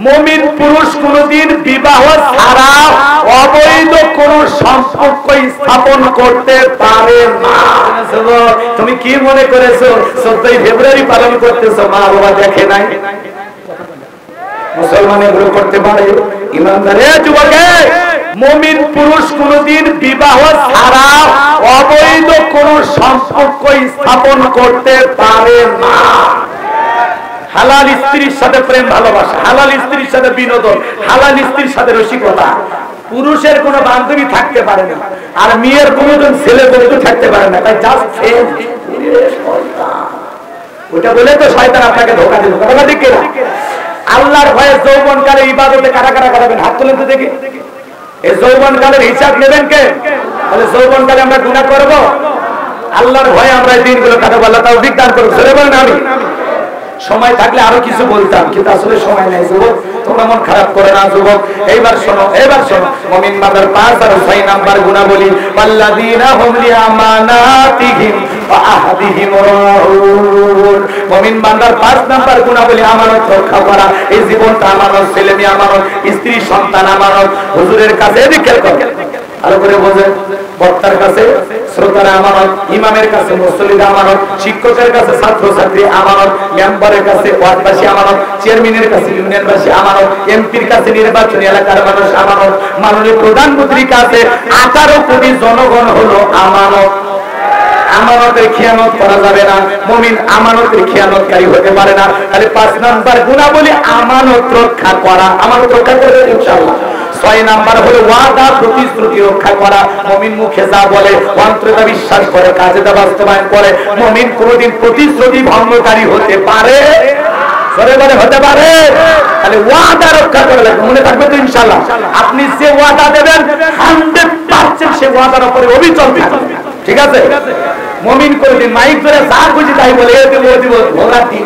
মুমিন পুরুষ কোনদিন বিবাহ ছাড়া অবৈধ কোন সম্পর্ক স্থাপন করতে পারে না। তুমি কি মনে করেছো 14 ফেব্রুয়ারি পালন করতেছো, মা বাবা দেখে নাই? মুসলমান এগুলো করতে পারে? ইমানদারে যুবকে, মুমিন পুরুষ কোনদিন বিবাহ ছাড়া অবৈধ কোন সম্পর্ক স্থাপন করতে পারে না। হালাল স্ত্রীর সাথে প্রেম ভালোবাসা, হালাল স্ত্রীর সাথে বিনোদন, হালাল স্ত্রীর সাথে রসিকতা। পুরুষের কোনো বান্ধবী থাকতে পারে না, আর মেয়ের কোনোজন ছেলে বন্ধু থাকতে পারে না। তাই জাস্ট সেম ওটা বলে তো শয়তান আপনাকে ধোঁকা দিল। কথা ঠিক কিনা? আল্লাহর ভয়ে যৌবনকালে ইবাদতে কারা কারা করাবেন? হাত তুলেন তো দেখি। এই যৌবনকালের হিসাব নেবেন কে? তাহলে যৌবনকালে আমরা গুনাহ করব? আল্লাহর ভয়ে আমরা এই দিনগুলো কাটাবো। আল্লাহ তাওফিক দান করুন। সরে বলেন আমি। সময় থাকলে আরো কিছু বলতাম, কিন্তু আসলে সময় নেই। যুবক, তোমরা মন খারাপ করে না। যুবক, এইবার শোনো, এইবার শোনো। মুমিন বান্দার 5 আর 6 নাম্বার গুণাবলী, আল্লাযীনা হুম লিআমানাতিহিম ওয়া আহদিহিম রাউন। মুমিন বান্দার 5 নাম্বার গুণাবলী আমানত রক্ষা করা। এই জীবনটা আমানত, ছেলে মেয়ে আমানত, স্ত্রী সন্তান আমানত। হুজুরের কাছে এদিকে ভালো করে বোঝেন, বক্তার কাছে শ্রোতারা আমানত, ইমামের কাছে মুসল্লিরা আমানত, শিক্ষকের কাছে ছাত্রছাত্রী আমানত, মেম্বারের কাছে ওয়ার্ডবাসী আমানত, চেয়ারম্যানের কাছে ইউনিয়নবাসী আমানত, এমপির কাছে নির্বাচনী এলাকার মানুষ আমানত, মাননীয় প্রধানমন্ত্রীর কাছে 18 কোটি জনগণ হলো আমানত। আমানতের খেয়ানত করা যাবে না। মুমিন আমানতের খেয়ানতকারী হতে পারে না। তাহলে 5 নাম্বার গুণাবলী আমানত রক্ষা করা। আমানত রক্ষা করবে ইনশাআল্লাহ। 6 নাম্বার হলো ওয়াদা প্রতিশ্রুতি রক্ষা করা। মুমিন মুখে যা বলে, অন্তরে তা বিশ্বাস করে, কাজে তা বাস্তবায়ন করে। মুমিন কোনদিন প্রতিশ্রুতি ভঙ্গকারী হতে পারে? সরে বলে হতে পারে? তাহলে ওয়াদা রক্ষা করে লাগবে। মনে থাকবে তো ইনশাআল্লাহ। আপনি যে ওয়াদা দেবেন 100% সে ওয়াদার উপরে অবিচল থাকবে। ঠিক আছে? মুমিন কোনদিন মাইক ধরে যা খুশি তাই বলে, এ দেব ও দেব, ভোলা দিন।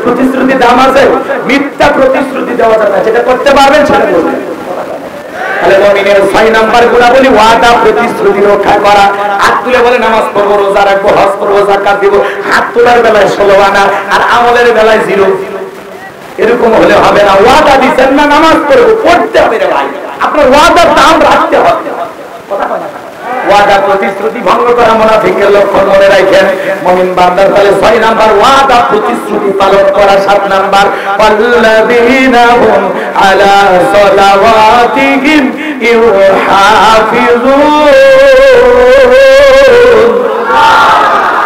প্রতিশ্রুতি দাম আছে, মিথ্যা প্রতিশ্রুতি দেওয়া যাবে না। যেটা করতে পারবেন সেটা করবেন। তাহলে মুমিনের 6 নাম্বার গুণাবলী ওয়াদা প্রতিশ্রুতি রক্ষা করা। হাত তুলে বলে নামাজ পড়বো, রোজা রাখবো, হজ করবো, যাকাত দিব। হাত তোলার বেলায় 16 আনা আর আমলের বেলায় 0। এরকম হলে হবে না। ওয়াদা দিচ্ছেন না, নামাজ পড়বো, পড়তে হবে রে ভাই। আপনার ওয়াদার দাম রাখতে হবে। কথা বলা ওয়াদা প্রতিশ্রুতি ভঙ্গ করা মুনাফিকের লক্ষণ মনে রাখেন। মুমিন বান্দার তাহলে 6 নাম্বার ওয়াদা প্রতিশ্রুতি পালন করা। 7 নাম্বার আল্লাযীনা হুম আলা সালাওয়াতিহিম ইউহাফিজুন।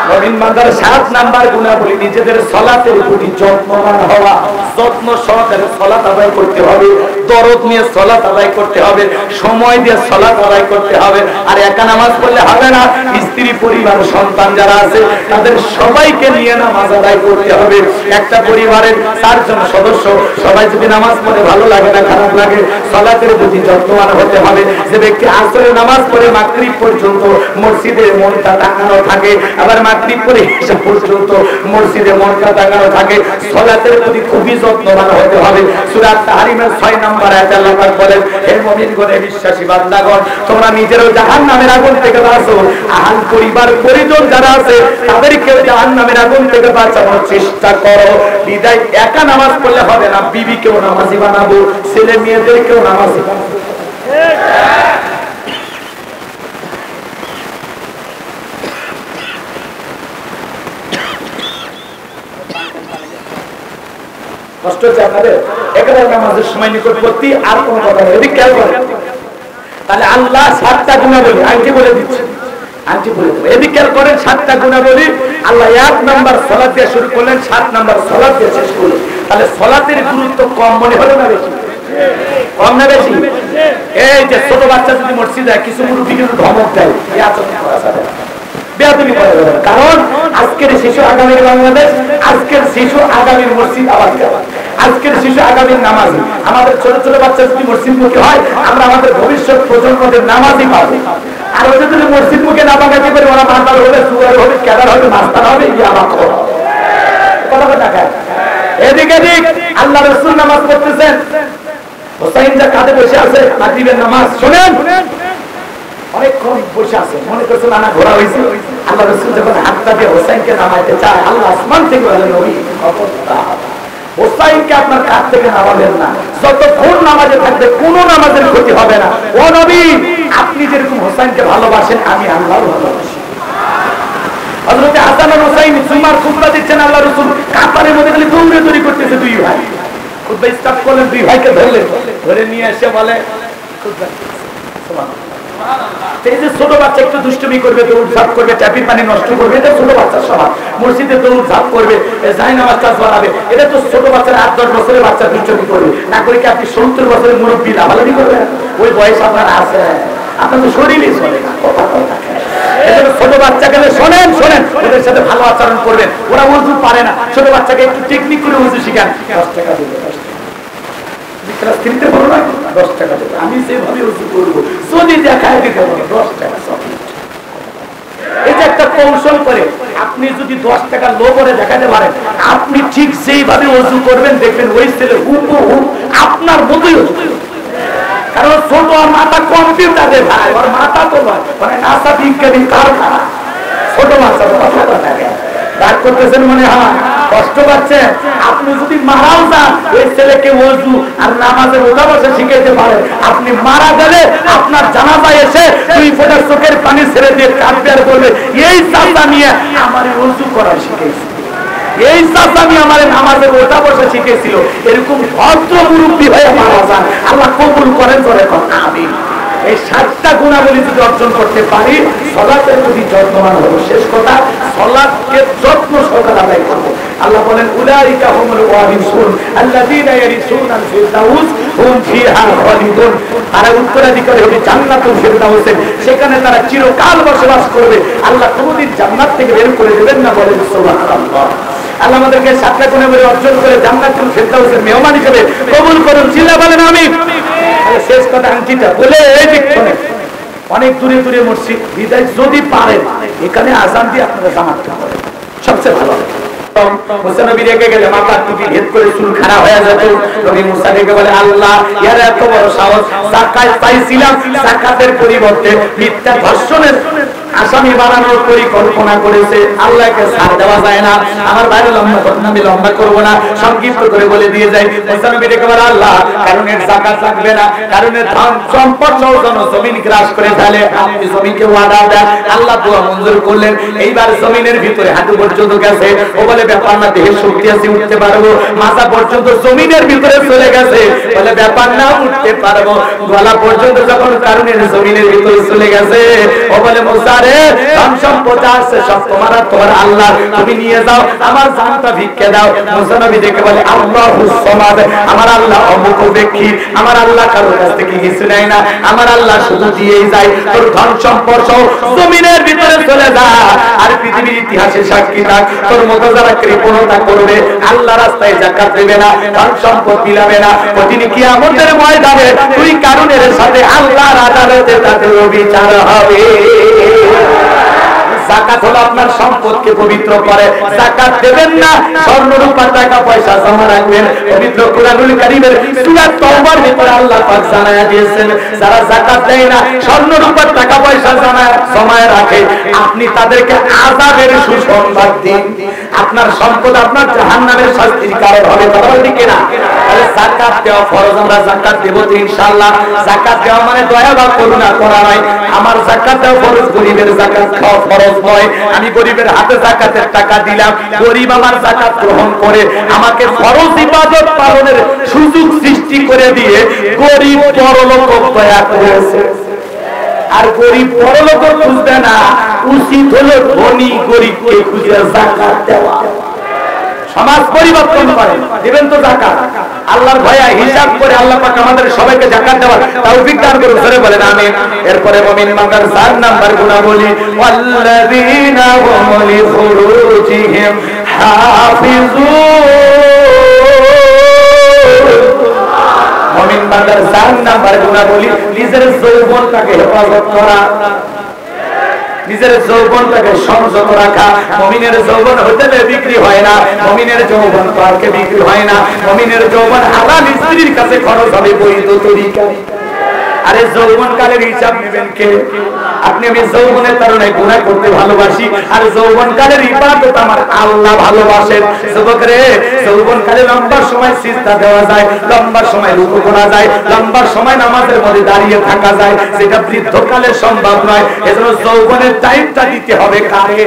মুমিন বান্দার 7 নাম্বার গুণাবলী নিজেদের সালাতের প্রতি যত্নবান হওয়া। যত্ন সহকারে সালাত আদায় করতে হবে, দরদ নিয়ে সালাত আদায় করতে হবে, সময় দিয়ে সালাত আদায় করতে হবে। আর একা নামাজ পড়লে হবে না। স্ত্রী, পরিবার, সন্তান যারা আছে তাদের সবাইকে নিয়ে নামাজ আদায় করতে হবে। একটা পরিবারের 4 জন সদস্য সবাই যদি নামাজ পড়ে ভালো লাগে না, খারাপ লাগে। সালাতের প্রতি যত্নবান হতে হবে। যে ব্যক্তি আসরে নামাজ পড়ে মাগরিব পর্যন্ত মসজিদে মনটা টাঙানো থাকে, আবার মাগরিব পড়ে এসা পর্যন্ত মসজিদে মনটা টাঙানো থাকে, সালাতের প্রতি খুবই যত্নবান হতে হবে। সূরা তাহরিমের 6 নম্বর আয়াতে আল্লাহ পাক বলেন, হে মুমিনগণ, হে বিশ্বাসী বান্দাগণ, তোমরা নিজেরাও জাহান্নামের আগুন থেকে বাঁচো, আহল পরিবার পরিজন যারা আছে তাদেরকেও জাহান্নামের আগুন থেকে বাঁচানোর চেষ্টা করো। বিদায় একা নামাজ পড়লে হবে না, বিবিকেও নামাজি বানাবো, ছেলে মেয়েদেরকেও নামাজি বানাবো। কষ্ট হচ্ছে আপনাদের? এখানে নামাজের সময় নিকটবর্তী আর কোন কথা নেই। এদিকে খেয়াল করেন। তাহলে আল্লাহ 7টা গুণাবলী আংটি বলে দিচ্ছে, আংটি বলে দেবো। এদিকে খেয়াল করেন, 7টা গুণাবলী আল্লাহ 1 নাম্বার সালাত দিয়ে শুরু করলেন, 7 নাম্বার সালাত দিয়ে শেষ করলেন। তাহলে সালাতের গুরুত্ব কম মনে হলো না বেশি? কম না বেশি? এই যে ছোট বাচ্চা যদি মসজিদে যায়, কিছু মুরব্বি কিন্তু ধমক দেয়, এই আচরণ করা যাবে না, বেয়াদবি করা যাবে না। কারণ আজকের শিশু আগামীর বাংলাদেশ, আজকের শিশু আগামীর মসজিদ আবাদ করা, আজকের শিশু আগামীর নামাজি। আমাদের ছোট ছোট বাচ্চা যদি মসজিদমুখী হয়, আমরা আমাদের ভবিষ্যৎ প্রজন্মদের নামাজি পাবো। আর ওদের যদি মসজিদ মুখে না বাগাতে পারি, ওরা মাতাল হবে, সুগার হবে, ক্যাডার হবে, মাস্টার হবে, ইয়াবা হবে। কথা কথা দেখায় এদিকে দিক আল্লাহ রাসূল নামাজ পড়তেছেন, হোসাইন যা কাঁধে বসে আছে, মাগরিবের নামাজ শোনেন, অনেকক্ষণ বসে আছে, মনে করছে নানা ঘোরা হয়েছে। আল্লাহ রাসূল যখন হাতটা দিয়ে হোসাইনকে নামাইতে চায়, আল্লাহ আসমান থেকে বলেন, নবী খবরদার, হোসাইনকে আপনার কাছ থেকে নামাবেন না, যতক্ষণ নামাজে থাকবে কোনো নামাজের ক্ষতি হবে না। ও নবী, আপনি যেরকম হোসাইনকে ভালোবাসেন আমি আল্লাহও ভালোবাসি। হযরত হাসান আর হুসাইন জুমার খুতবা দিচ্ছেন, আল্লাহ রাসূল কাতারের মধ্যে খালি দৌড়াদৌড়ি করতেছে দুই ভাই। খুতবা স্টার্ট করলেন, দুই ভাইকে ধরলেন, ধরে নিয়ে এসে বলে খুতবা সুবহানাল্লাহ। এই যে ছোট বাচ্চা একটু দুষ্টুমি করবে, দৌড়ঝাঁপ করবে, ট্যাপি পানি নষ্ট করবে, এটা ছোট বাচ্চার স্বভাব। মসজিদে দৌড়ঝাঁপ করবে, জায়নামাজ কাজ বানাবে, এটা তো ছোট বাচ্চার 8-10 বছরের বাচ্চা দুষ্টুমি করবে। না করে কি আপনি 70 বছরের মুরব্বী লাভালাভি করবেন? ওই বয়স আপনার আছে, আপনার তো শরীরই চলে না, কথা কথা। ছোট বাচ্চাকে শোনেন শোনেন, ওদের সাথে ভালো আচরণ করবেন। ওরা ওযু পারে না, ছোট বাচ্চাকে একটু টেকনিক করে ওযু শিখান। 10 টাকা দিবে, 10 টাকা ক্লাস 3-তে পড়ো না, 10 টাকা দেবে। আমি যেভাবে ওযু করবো যদি দেখায় দিতে পারো 10 টাকা চকলেট। এই যে একটা কৌশল করে আপনি যদি 10 টাকা লো করে দেখাতে পারেন, আপনি ঠিক সেইভাবে ওযু করবেন, দেখবেন ওই ছেলে হুবহু আপনার মতোই ওযু করবে। কারণ ছোট আর মাথা কম্পিউটারে ভাই, ওর মাথা তো নয়, মানে নাসা বিজ্ঞানী কারখানা। ছোট মাথা কথা থাকে, রাগ করতেছেন মনে হয়, কষ্ট পাচ্ছেন। আপনি যদি মারাও যান, ওই ছেলেকে ওযু আর নামাজের ওঠা বসা শিখাইতে পারেন, আপনি মারা গেলে আপনার জানাজায় এসে 2 ফোঁটা চোখের পানি ছেড়ে দিয়ে কাঁদবে আর বলবে, এই চাচা নিয়ে আমার ওযু করা শিখেছে, এই চাচা নিয়ে আমার নামাজের ওঠা বসা শিখেছিল। এরকম ভদ্র মুরব্বী হয়ে মারা যান, আল্লাহ কবুল করেন করে আমিন। এই 7টা গুণাবলী যদি অর্জন করতে পারি, সালাতের প্রতি যত্নবান হবো। শেষ কথা, সালাতকে যত্ন সহকারে আদায় করবো। আল্লাহ বলেন, উলাইকা হুমুল ওয়ারিসুন আল্লাযীনা ইয়ারিসুনাল ফিরদাউস হুম ফিহা খালিদুন। তারা উত্তরাধিকারী হবে জান্নাতুল ফিরদাউসের, সেখানে তারা চিরকাল বসবাস করবে। আল্লাহ কোনদিন জান্নাত থেকে বের করে দেবেন না, বলেন সুবহানাল্লাহ। আল্লাহ আমাদেরকে 7টা গুণাবলী অর্জন করে জান্নাতুল ফিরদাউসের মেহমান হিসেবে কবুল করুন। চিল্লা বলেন আমিন। শেষ কথা আংটিটা বলে এই দিকক্ষণে অনেক দূরে দূরে মসজিদ বিদায়, যদি পারেন এখানে আযান দিয়ে আপনারা জামাতটা করেন, সবচেয়ে ভালো। মুসা নবী রেগে গেলে মাথার টুপি ভেদ করে চুল খাড়া হয়ে যেত। নবী মুসা রেগে বলে, আল্লাহ এর এত বড় সাহস, যাকাত চাইছিলাম, যাকাতের পরিবর্তে মিথ্যা ধর্ষণের আসামি বানানোর পরিকল্পনা করেছে। আল্লাহকে ছাড় দেওয়া যায় না। আমার বাইরে লম্বা ঘটনা আমি লম্বা করবো না, সংক্ষিপ্ত করে বলে দিয়ে যাই। মুসা নবী রেগে বলে, আল্লাহ কারণের যাকাত লাগবে না, কারণের ধন সম্পদ সৌজন জমিন গ্রাস করে ফেলে, আপনি জমিকে ওয়াদা দেন। আল্লাহ দোয়া মঞ্জুর করলেন। এইবার জমিনের ভিতরে হাঁটু পর্যন্ত গেছে। ও বলে, ব্যাপার না, দেহের শক্তি আছে, উঠতে পারবো। মাথা পর্যন্ত জমিনের ভিতরে চলে গেছে, বলে ব্যাপার না, উঠতে পারবো। গলা পর্যন্ত যখন কারণের জমিনের ভিতরে চলে গেছে, ও বলে, মুসা রে, ধন সম্পদ আছে সব তোমার, তোমার আল্লাহ, তুমি নিয়ে যাও, আমার জানটা ভিক্ষে দাও। মুসা নবী দেখে বলে, আল্লাহুস সামাদ, আমার আল্লাহ অমুখপেক্ষী, আমার আল্লাহ কারোর কাছ থেকে কিছু নেয় না, আমার আল্লাহ শুধু দিয়েই যায়। তোর ধন সম্পদ সহ জমিনের ভিতরে চলে যা, আর পৃথিবীর ইতিহাসে সাক্ষী থাক, তোর মতো যারা কৃপণতা করবে, আল্লাহ রাস্তায় যাকাত দেবে না, ধন সম্পদ বিলাবে না, কঠিন কিয়ামতের ময়দানে তুই কারণের সাথে আল্লাহর আদালতে তাদের বিচার হবে। যাকাত হলো আপনার সম্পদকে পবিত্র করে। যাকাত দেবেন না, স্বর্ণ রূপা টাকা পয়সা জমা রাখবেন। পবিত্র কুরআনুল কারীমের সূরা তাওবার ভিতরে আল্লাহ পাক জানায়া দিয়েছেন, যারা যাকাত দেয় না, স্বর্ণ রূপা টাকা পয়সা জমা রাখে, আপনি তাদেরকে আযাবের সুসংবাদ দিন। আপনার সম্পদ আপনার জাহান্নামের শাস্তির কারণ হবে। কথা বলতে কি না? তাহলে যাকাত দেওয়া ফরজ। আমরা যাকাত দেব তো ইনশাআল্লাহ। যাকাত দেওয়া মানে দয়া বা করুণা করা নয়। আমার যাকাত দেওয়া ফরজ, গরিবের যাকাত খাওয়া ফরজ নয়। আমি গরিবের হাতে যাকাতের টাকা দিলাম, গরিব আমার যাকাত গ্রহণ করে আমাকে ফরজ ইবাদত পালনের সুযোগ সৃষ্টি করে দিয়ে গরিব বড়লোক দয়া করেছে। আর গরিব বড়লোক খুঁজবে না, উচিত হলো ধনী গরিবকে খুঁজে যাকাত দেওয়া। সমাজ পরিবর্তন করে দিবেন তো যাকাত। আল্লাহর ভয়ে হিসাব করে আল্লাহ পাক আমাদের সবাইকে যাকাত দেওয়ার তৌফিক দান করুন। ধরে বলেন আমিন। এরপরে মুমিন বান্দার 4 নাম্বার গুণাবলী, ওয়াল্লাযীনা হুম লিফুরুজিহিম হাফিজুন। মুমিন বান্দার 4 নাম্বার গুণাবলী, নিজের যৌবনটাকে হেফাজত করা, নিজের যৌবনটাকে সংযত রাখা। মুমিনের যৌবন হোটেলে বিক্রি হয় না, মুমিনের যৌবন পার্কে বিক্রি হয় না, মুমিনের যৌবন হালাল স্ত্রীর কাছে খরচ হবে বৈধ তরিকায়। আরে যৌবনকালের হিসাব নেবেন কে? আপনি আমি যৌবনের তারুণায় গুনাহ করতে ভালোবাসি, আর যৌবনকালের ইবাদত আমার আল্লাহ ভালোবাসেন। যুবক রে, যৌবনকালে লম্বা সময় সিজদা দেওয়া যায়, লম্বা সময় রুকু করা যায়, লম্বা সময় নামাজের মধ্যে দাঁড়িয়ে থাকা যায়, যেটা বৃদ্ধকালে সম্ভব নয়। এজন্য যৌবনের টাইমটা দিতে হবে কারে?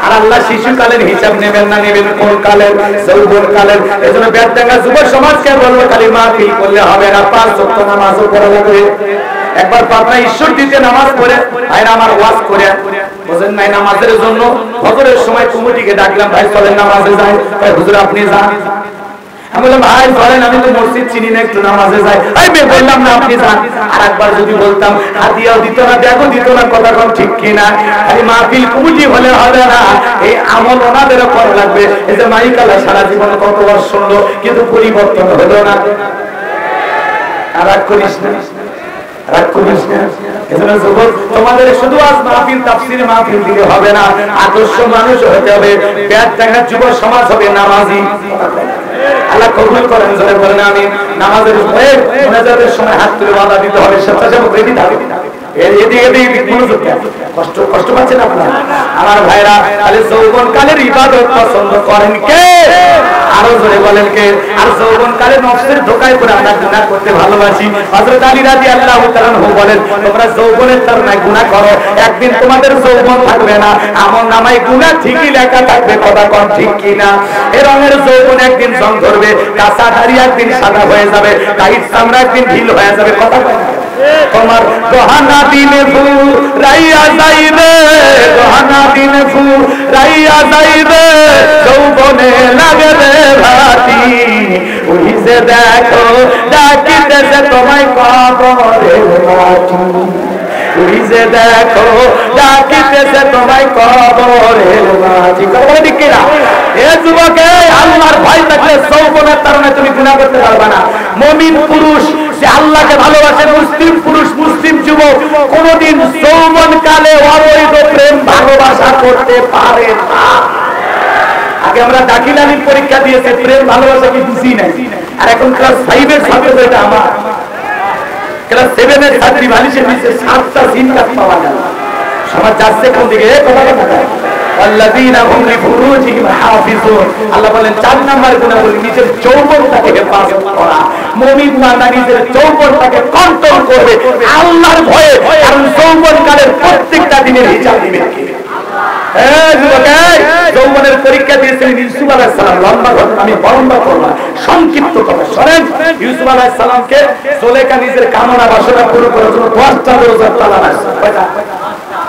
আর আল্লাহ শিশুকালের হিসাব নেবেন না, নেবেন কোন কালের? যৌবনকালের। এজন্য বেদডাঙ্গা যুব সমাজকে বলবো খালি মাহফিল করলে হবে না, 5 ওয়াক্ত নামাজও পড়া লাগবে। একবার পাবনা ঈশ্বর দিতে নামাজ পড়ে ভাইরা আমার ওয়াজ করে বুঝেন নাই, নামাজের জন্য ফজরের সময় কমিটিকে ডাকলাম, ভাই চলেন নামাজে যাই। ভাই হুজুর আপনি যান। আমি বললাম ভাই চলেন, আমি তো মসজিদ চিনি না, একটু নামাজে যাই। আমি বললাম না আপনি যান। আর একবার যদি বলতাম হাদিয়াও দিত না, দেখো দিত না, কথা কম ঠিক কিনা? খালি মাহফিল কমিটি হলে হবে না, এই আমল ওনাদেরও করা লাগবে। এই যে মাইকালা সারা জীবন কত বার শুনলো কিন্তু পরিবর্তন হলো না। আর রাগ করিস না, রাগ করিস না। এজন্য যুবক তোমাদের শুধু আজ মাহফিল তাফসীর মাহফিল দিলে হবে না, আদর্শ মানুষ হতে হবে। বেদডাঙ্গা যুব সমাজ হবে নামাজি। আল্লাহ কবুল করেন, জোরে বলেন আমিন। নামাজের সময় মুনাজাতের সময় হাত তুলে বাধা দিতে হবে, স্বেচ্ছাসেবক রেডি থাকবে। কষ্ট পাচ্ছেন আপনারা আমার ভাইরা? তাহলে যৌবনকালের ইবাদত পছন্দ করেন কে? আরো জোরে বলেন কে? আর যৌবনকালে নফসের ধোঁকায় পড়ে আমরা গুনাহ করতে ভালোবাসি। হযরত আলী রাদিয়াল্লাহু তাআলা আনহু বলেন, তোমরা যৌবনের তারুণায় গুনাহ করো, একদিন তোমাদের যৌবন থাকবে না, আমলনামায় গুনাহ ঠিকই লেখা থাকবে। কথা কোন ঠিক কিনা? এই রঙের যৌবন একদিন জং ধরবে, কাঁচা দাড়ি একদিন সাদা হয়ে যাবে, গায়ের চামড়া একদিন ঢিল হয়ে যাবে। কথা বলে তোমার গহনা দিনে ফুরাইয়া যাইবে, গহনা দিনে ফুরাইয়া যাইবে, যৌবনে লাগবে ভাতি। ওই যে দেখো ডাকিতেছে তোমায় কবরের মাটি, ওই যে দেখো ডাকিতেছে তোমায় কবরের মাটি। কথা ঠিক কিনা? এ যুবকে, আল্লাহর ভয় থাকলে যৌবনের তারুণে তুমি গুনাহ করতে পারবে না। মুমিন পুরুষ যে আল্লাহকে ভালোবাসে, মুসলিম পুরুষ, মুসলিম যুবক কোনদিন যৌবনকালে অবৈধ প্রেম ভালোবাসা করতে পারে না। আগে আমরা দাখিল আলীর পরীক্ষা দিয়েছে, প্রেম ভালোবাসা কি বুঝি নাই। আর এখন ক্লাস 5 এর ছাত্র, এটা আমার ক্লাস 7 এর ছাত্রী, বালিশের নিচে 7টা সিন কাট পাওয়া গেল। সমাজ যাচ্ছে কোন দিকে? কথা কথা আল্লাযীনা হুম লিফুরুজিহিম হাফিজুন। আল্লাহ বলেন 4 নাম্বার গুনাহ হলো নিজের যৌবনটাকে হেফাজত করা। মুমিন বান্দা নিজের যৌবনটাকে কন্ট্রোল করবে আল্লাহর ভয়ে, কারণ যৌবনকালের প্রত্যেকটা দিনের হিসাব দিবেন কে? যৌবনের পরীক্ষা দিয়েছিলেন ইউসুফ আলাইহিস সালাম। লম্বা ঘটনা, আমি বর্ণনা করলাম, সংক্ষিপ্ত কথা শোনেন। ইউসুফ আলাইহিস সালামকে জুলেখা নিজের কামনা বাসনা পুরো করার জন্য 10টা দরজা তালা মারছে। কয়টা?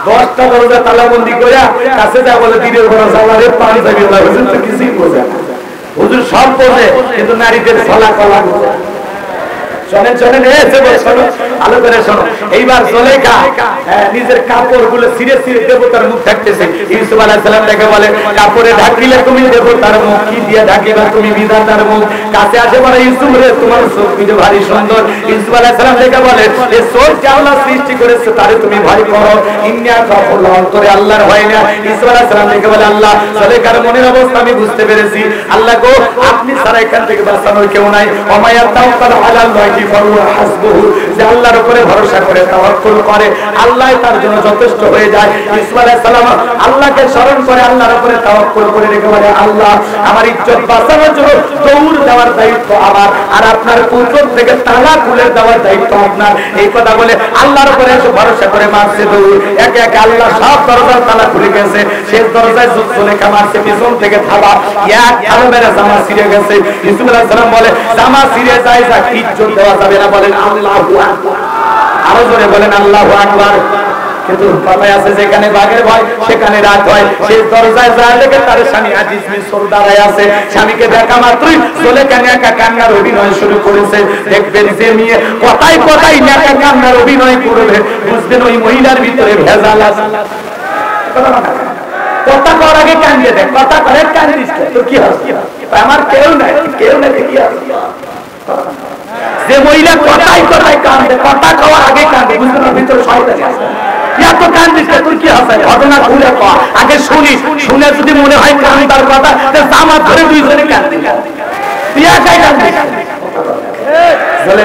10টা দরজা তালাবন্দি কইরা কাছে যা বলে দিনের ঘরে যাওয়ারে পানি যাবে না। হুজুর তো কিছুই বোঝে না, হুজুর সব বোঝে কিন্তু নারীদের ছলা কলা বোঝে। শোনেন শোনেন, শোনো ভালো করে শোনো। এইবার জুলেখা নিজের কাপড় গুলো ছিঁড়ে ছিঁড়ে দেবতার মুখ ঢাকতেছে। ইউসুফ আলাইহিস সালাম তাকে বলে, কাপড়ে ঢাকিলে তুমি দেবতার মুখ, কি দিয়ে ঢাকিবা তুমি বিধাতার মুখ? কাছে আসে বলে, ইউসুফ রে তোমার চোখ দুটো ভারী সুন্দর। ইউসুফ আলাইহিস সালাম তাকে বলে, এই চোখ যে আল্লাহ সৃষ্টি করেছে তারে তুমি ভয় করো, ইন্না খাফুল্লাহ, অন্তরে আল্লাহর ভয় না। ইউসুফ আলাইহিস সালাম তাকে বলে, আল্লাহ জুলেখার মনের অবস্থা আমি বুঝতে পেরেছি, আল্লাহ গো আপনি ছাড়া এখান থেকে বাঁচানোর কেউ নাই। ওমায়া তাওয়াক্কাল আলাল্লাহি ফাহুয়া হাসবুহু, যে আল্লাহর উপরে ভরসা করে তাওয়াক্কুল করে আল্লাহ তার জন্য যথেষ্ট হয়ে যায়। ইউসুফ আলাইহিস সালাম আল্লাহকে স্মরণ করে আল্লাহর উপরে তাওয়াক্কুল করে রেখে বলে, আল্লাহ আমার ইজ্জত বাঁচানোর জন্য দৌড় দেওয়ার দায়িত্ব আমার, আর আপনার পুত্র থেকে তালা খুলে দেওয়ার দায়িত্ব আপনার। এই কথা বলে আল্লাহর উপরে ভরসা করে মারছে দৌড়। একে একে আল্লাহ সব দরজার তালা খুলে গেছে। শেষ দরজায় জুলেখা মারছে, পিছন থেকে থাবা এক আলো মেরে জামা ছিঁড়ে গেছে। ইউসুফ আলাইহিস সালাম বলে, জামা ছিঁড়ে যায় যা, ইজ্জত দেওয়া যাবে না। বলেন আল্লাহু আকবার, আরো জোরে বলেন আল্লাহু আকবার। কিন্তু কথায় আছে, যেখানে বাঘের ভয় সেখানে রাত হয়। সেই দরজায় যা লেগে তার স্বামী আজিজ মিসর দাঁড়ায় আছে। স্বামীকে দেখা মাত্রই জুলেখা নেকা কান্নার অভিনয় শুরু করেছে। দেখবেন যে মেয়ে কথায় কথায় নেকা কান্নার অভিনয় করবে, বুঝবেন ওই মহিলার ভিতরে ভেজাল আছে। কথা কর আগে কান্দে দেখ, কথা করে কান্দিস তো কি হবে? আমার কেউ নাই, কেউ নাই, কি হবে? যে মহিলা কথায় কথায় কান্দে, কথা কওয়ার আগে কান্দে, বুঝতে না ভিতরে শয়তান আছে। এত কান্দিস তোর কি হবে? ঘটনা খুলে কর আগে, শুনি, শুনে যদি মনে হয় কান্দার কথা, জামা ধরে দুইজনে কান্দি, তুই একাই কান্দিস। চলে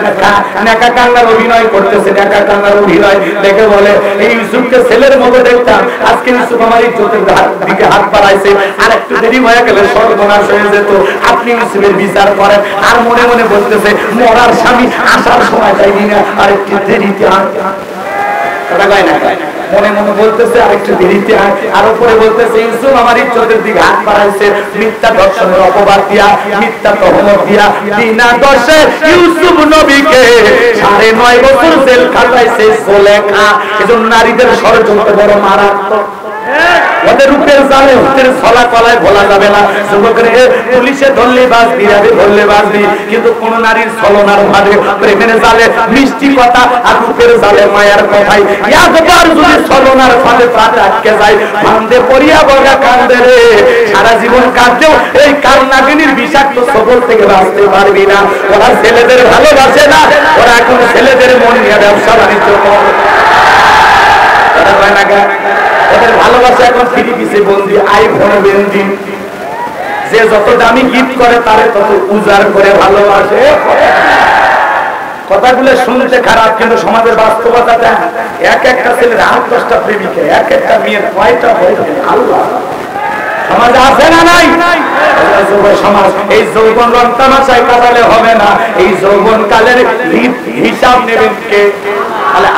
নেকা কান্নার অভিনয় করতেছে, নেকা কান্নার অভিনয় দেখে বলে এই ইউসুফকে ছেলের মতো দেখতাম, আজকে ইউসুফ আমার ইজ্জতের দিকে হাত বাড়াইছে, আর একটু দেরি হয়ে গেলে সর্বনাশ হয়ে যেত, আপনি ইউসুফের বিচার করেন। আর মনে মনে বলতেছে মরার স্বামী আসার সময় চাইনি না, আর একটু দেরিতে কথা কয় না, মনে মনে বলতেছে আরেকটু দেরিতে আয়, আর উপরে বলতেছে ইউসুফ আমার ইজ্জতের দিকে হাত বাড়াইছে, মিথ্যা দর্শনের অপবাদ দিয়া, মিথ্যা তহমত দিয়া বিনা দোষে ইউসুফ নবীকে 9.5 বছর জেল খাটাইছে সুলেখা। এজন্য নারীদের ষড়যন্ত্র বড় মারাত্মক, ওদের রূপের জালে ওদের ছলা কলায় ভোলা যাবে না। যুবকরে পুলিশে ধরলে বাঁচবি, আগে ধরলে বাঁচবি, কিন্তু কোন নারীর ছলনার ভাবে প্রেমের জালে মিষ্টি কথা আর রূপের জালে মায়ার কথাই একবার যদি ছলনার ফাঁদে প্রাণ আটকে যায়, ফান্দে পড়িয়া বগা কান্দে রে, সারা জীবন কাঁদতেও এই কালনাগিনীর বিষাক্ত সবল থেকে বাঁচতে পারবি না। ওরা ছেলেদের ভালোবাসে না, ওরা এখন ছেলেদের মন নিয়ে ব্যবসা বাণিজ্য করে, ওরা হয় না। ওদের ভালোবাসা এখন ফিরি পিছে বন্দি, আইফোন বেন্দি, যে যত দামি গিফট করে তারে তত উজাড় করে ভালোবাসে। কথাগুলো শুনতে খারাপ, কিন্তু সমাজের বাস্তবতাটা এক একটা ছেলের 8-10টা প্রেমিকা, এক একটা মেয়ের 9টা হয়, আল্লাহ সমাজে আছে না নাই? সমাজ এই যৌবন রং তামাশায় কাটালে হবে না, এই যৌবন কালের হিসাব নেবেন কে?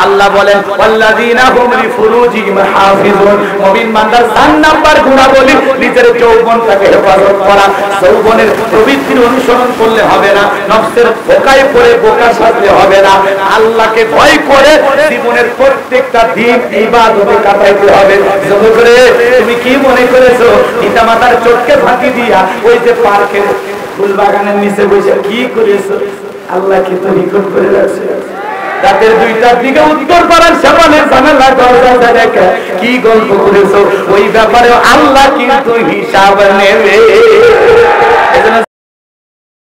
আল্লাহ বলেন ওয়াল্লাযীনা হুম লিফুরুজিহিম হাফিজুন, মুমিন বান্দার 4 নাম্বার গুণাবলী নিজের যৌবনটাকে হেফাজত করা। যৌবনের প্রবৃত্তির অনুসরণ করলে হবে না, নফসের ধোঁকায় পড়ে বোকা সাজলে হবে না, আল্লাহকে ভয় করে জীবনের প্রত্যেকটা দিন ইবাদতে কাটাইতে হবে। যুবকরে তুমি কি মনে করেছো পিতামাতার চোখকে ফাঁকি দিয়া ওই যে পার্কের ফুল বাগানের নিচে বসে কি করেছো? আল্লাহকে তো নিকট করে রাখছে। রাতের 2টার দিকে উত্তর পাড়ার সামনে জানালা দরজা দেখে কি গল্প করেছো, ওই ব্যাপারে আল্লাহ কিন্তু হিসাব নেবে।